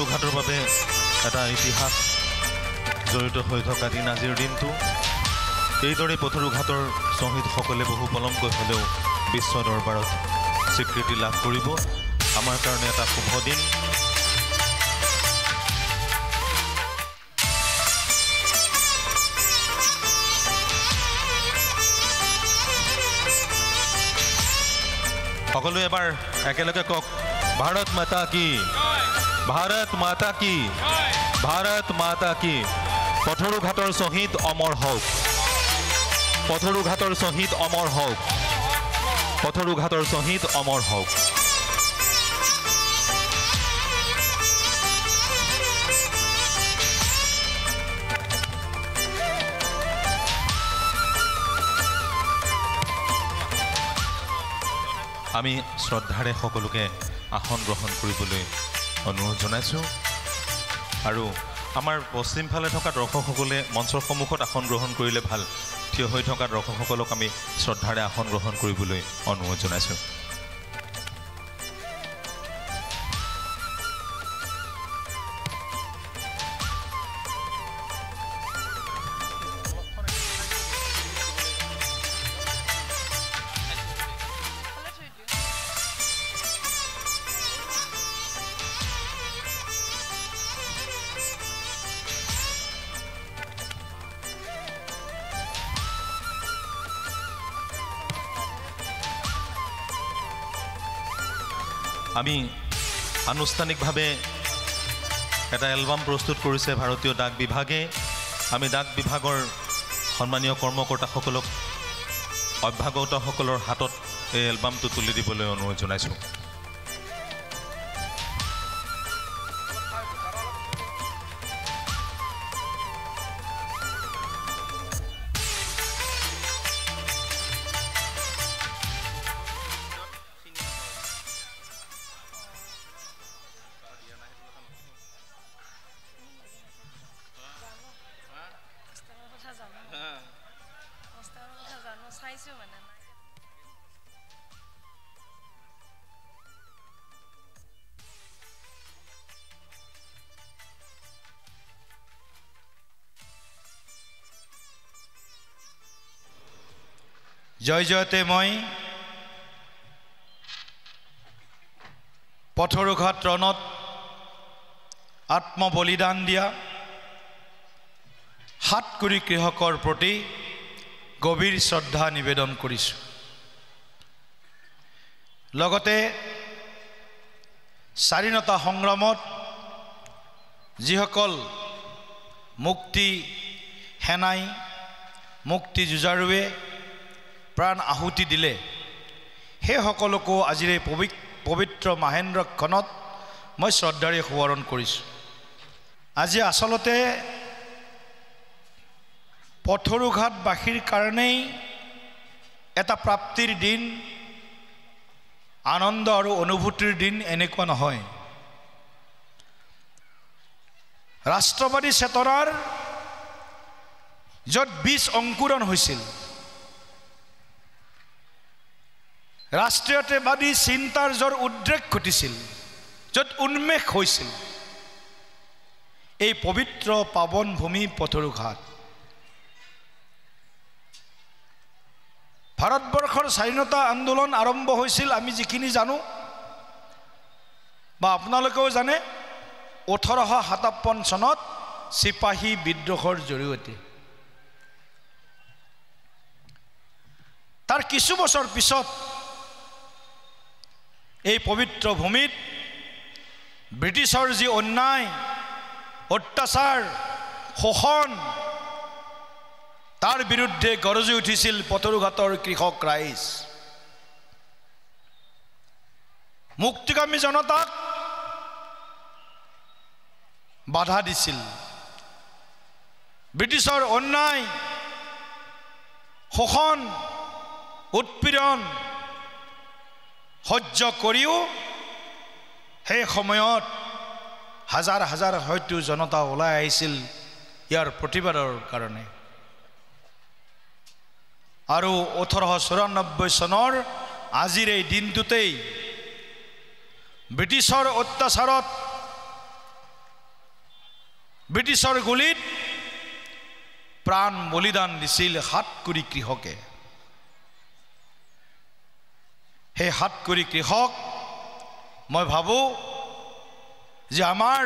পথৰুঘাটৰ বাবে এটা ইতিহাস জড়িত হৈ থকা দিন আজিৰ দিনটো। এইদৰে পথৰুঘাটৰ শ্বহীদসকলে বহু পলমকৈ হ'লেও বিশ্ব দৰবাৰত স্বীকৃতি লাভ কৰিব। আমাৰ কাৰণে এটা শুভ দিন। সকলোৱে এবাৰ একেলগে কওক, ভাৰত মাতা কি, ভাৰত মাতা কি, ভাৰত মাতা কি। পথৰুঘাটৰ শ্বহীদ অমৰ হওক, পথৰুঘাটৰ শ্বহীদ অমৰ হওক, পথৰুঘাটৰ শ্বহীদ অমৰ হওক। আমি শ্ৰদ্ধাৰে সকলোকে আসন গ্ৰহণ কৰিবলৈ অনুৰোধ জনাইছোঁ আৰু আমাৰ পশ্চিম ফালে থকা দৰ্শকসকলে মঞ্চৰ সন্মুখত আসন গ্ৰহণ কৰিলে ভাল। থিয় হৈ থকা দৰ্শকসকলক আমি শ্ৰদ্ধাৰে আসন গ্ৰহণ কৰিবলৈ অনুৰোধ জনাইছোঁ। আমি আনুষ্ঠানিকভাৱে এটা এলবাম প্ৰস্তুত কৰিছে ভাৰতীয় ডাক বিভাগে। আমি ডাক বিভাগৰ সন্মানীয় কৰ্মকৰ্তাসকলক অভ্যাগতসকলৰ হাতত এই এলবামটো তুলি দিবলৈ অনুৰোধ জনাইছোঁ। জয় জয়তে মই পথৰুঘাট ৰণত আত্মবলিদান দিয়া 7 কোটি কৃষকৰ প্ৰতি গভীৰ শ্ৰদ্ধা নিবেদন কৰিছোঁ। লগতে স্বাধীনতা সংগ্ৰামত যিসকল মুক্তি সেনাই মুক্তি যুঁজাৰুৱে প্ৰাণ আহুতি দিলে সেই সকলকো আজিৰ এই পবিত্ৰ মাহেন্দ্ৰক্ষণত মই শ্ৰদ্ধাৰে সোঁৱৰণ কৰিছোঁ। আজি আচলতে পথৰুঘাটবাসীৰ কাৰণেই এটা প্ৰাপ্তিৰ দিন, আনন্দ আৰু অনুভূতিৰ দিন এনেকুৱা নহয়। ৰাষ্ট্ৰবাদী চেতনাৰ য'ত বীজ অংকুৰণ হৈছিল, ৰাষ্ট্ৰীয়তাবাদী চিন্তাৰ য'ৰ উদ্ৰেক ঘটিছিল, য'ত উন্মেষ হৈছিল, এই পবিত্ৰ পাৱন ভূমি পথৰুঘাট। ভাৰতবৰ্ষৰ স্বাধীনতা আন্দোলন আৰম্ভ হৈছিল আমি যিখিনি জানো বা আপোনালোকেও জানে 1857 চনত চিপাহী বিদ্ৰোহৰ জৰিয়তে। তাৰ কিছু বছৰ পিছত এই পবিত্ৰ ভূমিত ব্ৰিটিছৰ যি অন্যায়, অত্যাচাৰ, শোষণ, তাৰ বিৰুদ্ধে গৰজি উঠিছিল পথৰুঘাটৰ কৃষক ৰাইজ। মুক্তিকামী জনতাক বাধা দিছিল। ব্ৰিটিছৰ অন্যায়, শোষণ, উৎপীড়ন সহ্য কৰিও সেই সময়ত হাজাৰ হাজাৰ হয়তো জনতা ওলাই আহিছিল ইয়াৰ প্ৰতিবাদৰ কাৰণে। আৰু 1894 চনৰ আজিৰ এই দিনটোতেই ব্ৰিটিছৰ অত্যাচাৰত ব্ৰিটিছৰ গুলীত প্ৰাণ বলিদান দিছিল হাতকুৰি কৃষকে। সেই হাতকুৰি কৃষক মই ভাবোঁ যে আমাৰ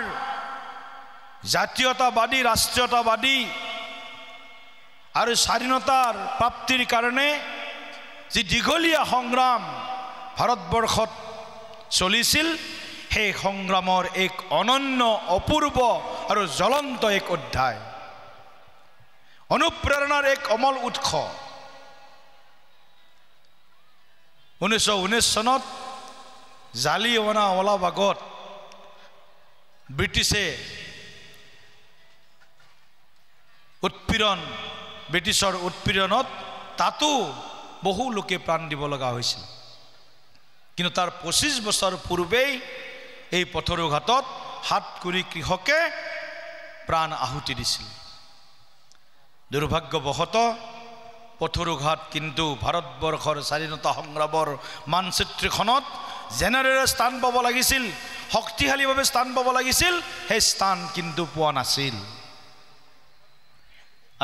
জাতীয়তাবাদী ৰাষ্ট্ৰীয়তাবাদী আৰু স্বাধীনতাৰ প্ৰাপ্তিৰ কাৰণে যি দীঘলীয়া সংগ্ৰাম ভাৰতবৰ্ষত চলিছিল, সেই সংগ্ৰামৰ এক অনন্য অপূৰ্ব আৰু জ্বলন্ত এক অধ্যায়, অনুপ্ৰেৰণাৰ এক অমল উৎস। 1919 চনত জালিয়ানৱালাবাগত ব্ৰিটিছে ব্ৰিটিছৰ উৎপীড়নত তাতো বহু লোকে প্ৰাণ দিব লগা হৈছিল। কিন্তু তাৰ 25 বছৰ পূৰ্বেই এই পথৰুঘাটত হাতকুৰি কৃষকে প্ৰাণ আহুতি দিছিল। দুৰ্ভাগ্যবশতঃ পথৰুঘাট কিন্তু ভাৰতবৰ্ষৰ স্বাধীনতা সংগ্ৰামৰ মানচিত্ৰখনত যেনেদৰে স্থান পাব লাগিছিল, শক্তিশালীভাৱে স্থান পাব লাগিছিল, সেই স্থান কিন্তু পোৱা নাছিল।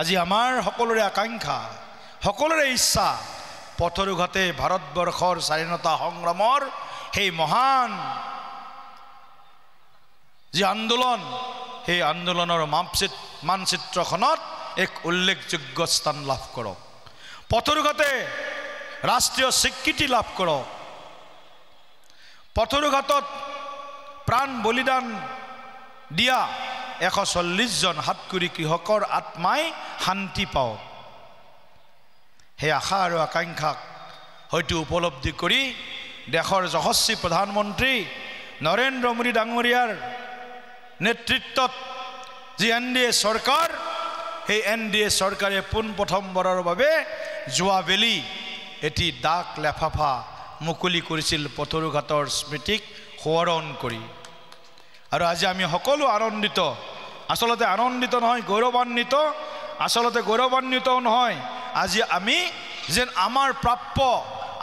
আজি আমাৰ সকলোৰে আকাংক্ষা, সকলোৰে ইচ্ছা পথৰুঘাটে ভাৰতবৰ্ষৰ স্বাধীনতা সংগ্ৰামৰ সেই মহান যি আন্দোলন, সেই আন্দোলনৰ মানচিত্ৰখনত এক উল্লেখযোগ্য স্থান লাভ কৰক। পথৰুঘাটে ৰাষ্ট্ৰীয় স্বীকৃতি লাভ কৰক। পথৰুঘাটত প্ৰাণ বলিদান দিয়া 140 জন হাতকুৰি কৃষকৰ আত্মাই শান্তি পাওক। সেই আশা আৰু আকাংক্ষাক হয়তো উপলব্ধি কৰি দেশৰ যশস্বী প্ৰধানমন্ত্ৰী নৰেন্দ্ৰ মোদী ডাঙৰীয়াৰ নেতৃত্বত যি NDA চৰকাৰ, সেই NDA চৰকাৰে পোনপ্ৰথমবাৰৰ বাবে যোৱাবেলি এটি ডাক লেফাফা মুকলি কৰিছিল পথৰুঘাটৰ স্মৃতিক সোঁৱৰণ কৰি। আৰু আজি আমি সকলো আনন্দিত, আচলতে আনন্দিত নহয়, গৌৰৱান্বিত, আচলতে গৌৰৱান্বিতও নহয়। আজি আমি যেন আমাৰ প্ৰাপ্য,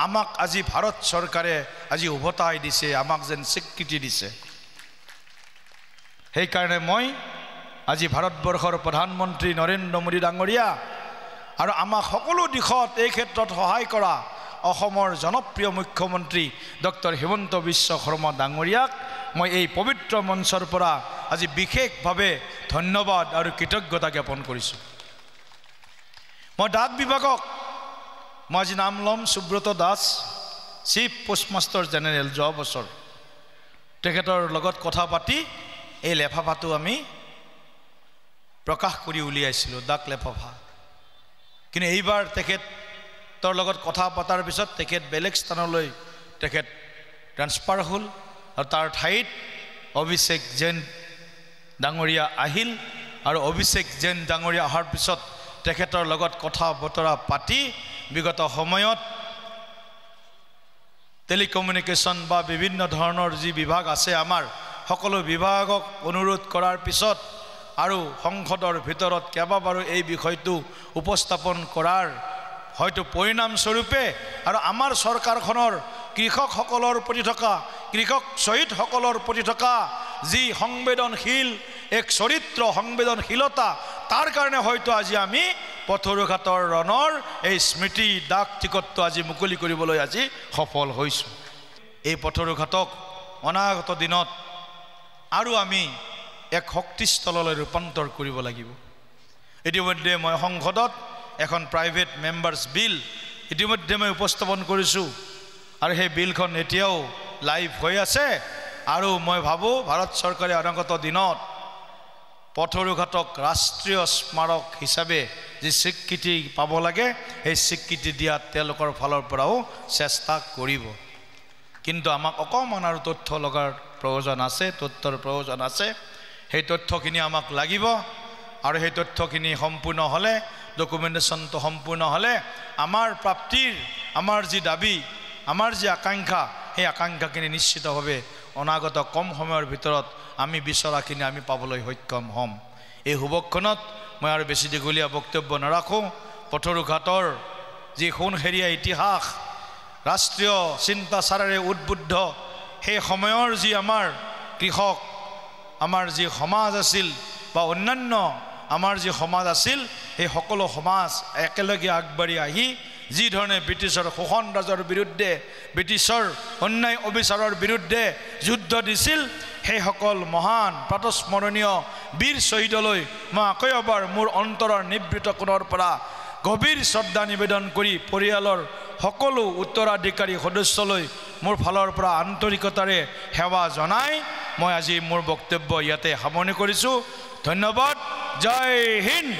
আমাক আজি ভাৰত চৰকাৰে আজি উভতাই দিছে, আমাক যেন স্বীকৃতি দিছে। সেইকাৰণে মই আজি ভাৰতবৰ্ষৰ প্ৰধানমন্ত্ৰী নৰেন্দ্ৰ মোদী ডাঙৰীয়া আৰু আমাক সকলো দিশত এই ক্ষেত্ৰত সহায় কৰা অসমৰ জনপ্ৰিয় মুখ্যমন্ত্ৰী ডক্টৰ হিমন্ত বিশ্ব শৰ্মা ডাঙৰীয়াক মই এই পবিত্ৰ মঞ্চৰ পৰা আজি বিশেষভাৱে ধন্যবাদ আৰু কৃতজ্ঞতা জ্ঞাপন কৰিছোঁ। মই ডাক বিভাগক মই আজি নাম ল'ম Subrata Das, chief postmaster general. যোৱা বছৰ তেখেতৰ লগত কথা পাতি এই লেফাফাটো আমি প্ৰকাশ কৰি উলিয়াইছিলোঁ, ডাক লেফাফা। কিন্তু এইবাৰ তেখেতৰ লগত কথা পতাৰ পিছত তেখেত বেলেগ স্থানলৈ তেখেত ট্ৰান্সফাৰ হ'ল আৰু তাৰ ঠাইত অভিষেক জৈন ডাঙৰীয়া আহিল। আৰু অভিষেক জৈন ডাঙৰীয়া অহাৰ পিছত তেখেতৰ লগত কথা বতৰা পাতি বিগত সময়ত টেলিকমিউনিকেশ্যন বা বিভিন্ন ধৰণৰ যি বিভাগ আছে আমাৰ, সকলো বিভাগক অনুৰোধ কৰাৰ পিছত আৰু সংসদৰ ভিতৰত কেইবাবাৰো এই বিষয়টো উপস্থাপন কৰাৰ হয়তো পৰিণামস্বৰূপে আৰু আমাৰ চৰকাৰখনৰ কৃষকসকলৰ প্ৰতি থকা, কৃষক শ্বহীদসকলৰ প্ৰতি থকা যি সংবেদনশীল এক চৰিত্ৰ, সংবেদনশীলতা, তাৰ কাৰণে হয়তো আজি আমি পথৰুঘাটৰ ৰণৰ এই স্মৃতি ডাক টিকটটো আজি মুকলি কৰিবলৈ আজি সফল হৈছোঁ। এই পথৰুঘাটক অনাগত দিনত আৰু আমি এক শক্তিস্থললৈ ৰূপান্তৰ কৰিব লাগিব। ইতিমধ্যে মই সংসদত এখন প্ৰাইভেট মেম্বাৰ্ছ বিল ইতিমধ্যে মই উপস্থাপন কৰিছোঁ আৰু সেই বিলখন এতিয়াও লাইভ হৈ আছে। আৰু মই ভাবোঁ ভাৰত চৰকাৰে অনাগত দিনত পথৰুঘাটক ৰাষ্ট্ৰীয় স্মাৰক হিচাপে যি স্বীকৃতি পাব লাগে, সেই স্বীকৃতি দিয়াত তেওঁলোকৰ ফালৰ পৰাও চেষ্টা কৰিব। কিন্তু আমাক অকণমান আৰু তথ্য লগাৰ প্ৰয়োজন আছে, তথ্যৰ প্ৰয়োজন আছে। সেই তথ্যখিনি আমাক লাগিব আৰু সেই তথ্যখিনি সম্পূৰ্ণ হ'লে, ডকুমেণ্টেশ্যনটো সম্পূৰ্ণ হ'লে আমাৰ প্ৰাপ্তিৰ, আমাৰ যি দাবী, আমাৰ যি আকাংক্ষা, সেই আকাংক্ষাখিনি নিশ্চিতভাৱে অনাগত কম সময়ৰ ভিতৰত আমি বিচৰাখিনি আমি পাবলৈ সক্ষম হ'ম। এই শুভক্ষণত মই আৰু বেছি দীঘলীয়া বক্তব্য নাৰাখোঁ। পথৰুঘাটৰ যি সোণহেৰীয়া ইতিহাস, ৰাষ্ট্ৰীয় চিন্তাচাৰেৰে উদ্বুদ্ধ সেই সময়ৰ যি আমাৰ কৃষক, আমাৰ যি সমাজ আছিল, বা অন্যান্য আমাৰ যি সমাজ আছিল সেই সকলো সমাজ একেলগে আগবাঢ়ি আহি যি ধৰণে ব্ৰিটিছৰ শোষণ ৰাজৰ বিৰুদ্ধে ব্ৰিটিছৰ অন্যায় অবিচাৰৰ বিৰুদ্ধে যুদ্ধ দিছিল সেই সকল মহান প্ৰাতস্মৰণীয় বীৰ শ্বহীদলৈ মই আকৌ এবাৰ মোৰ অন্তৰৰ নিবৃত কোণৰ পৰা গভীৰ শ্ৰদ্ধা নিবেদন কৰি পৰিয়ালৰ সকলো উত্তৰাধিকাৰী সদস্যলৈ মোৰ ফালৰ পৰা আন্তৰিকতাৰে সেৱা জনাই মই আজি মোৰ বক্তব্য ইয়াতে সামৰণি কৰিছোঁ। ধন্যবাদ। জয় হিন্দ।